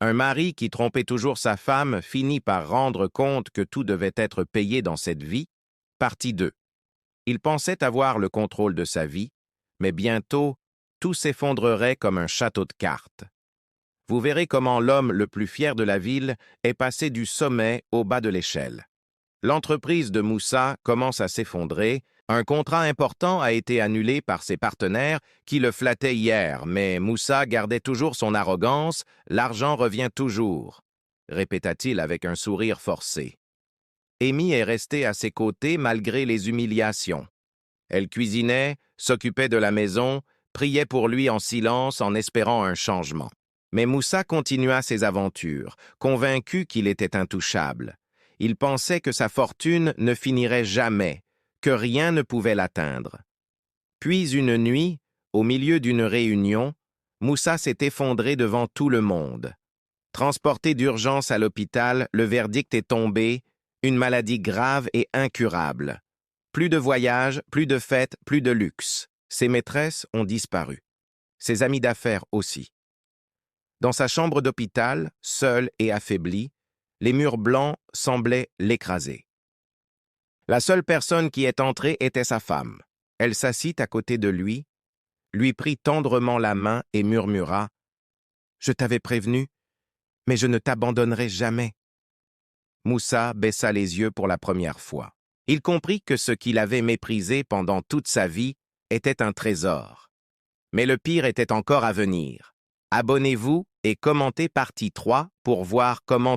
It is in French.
Un mari qui trompait toujours sa femme finit par rendre compte que tout devait être payé dans cette vie. Partie 2. Il pensait avoir le contrôle de sa vie, mais bientôt, tout s'effondrerait comme un château de cartes. Vous verrez comment l'homme le plus fier de la ville est passé du sommet au bas de l'échelle. L'entreprise de Moussa commence à s'effondrer. Un contrat important a été annulé par ses partenaires qui le flattaient hier, mais Moussa gardait toujours son arrogance. L'argent revient toujours, répéta-t-il avec un sourire forcé. Amy est restée à ses côtés malgré les humiliations. Elle cuisinait, s'occupait de la maison, priait pour lui en silence en espérant un changement. Mais Moussa continua ses aventures, convaincu qu'il était intouchable. Il pensait que sa fortune ne finirait jamais, que rien ne pouvait l'atteindre. Puis une nuit, au milieu d'une réunion, Moussa s'est effondré devant tout le monde. Transporté d'urgence à l'hôpital, le verdict est tombé, une maladie grave et incurable. Plus de voyages, plus de fêtes, plus de luxe. Ses maîtresses ont disparu. Ses amis d'affaires aussi. Dans sa chambre d'hôpital, seul et affaibli, les murs blancs semblaient l'écraser. La seule personne qui est entrée était sa femme. Elle s'assit à côté de lui prit tendrement la main et murmura « Je t'avais prévenu, mais je ne t'abandonnerai jamais. » Moussa baissa les yeux pour la première fois. Il comprit que ce qu'il avait méprisé pendant toute sa vie était un trésor. Mais le pire était encore à venir. Abonnez-vous et commentez partie 3 pour voir comment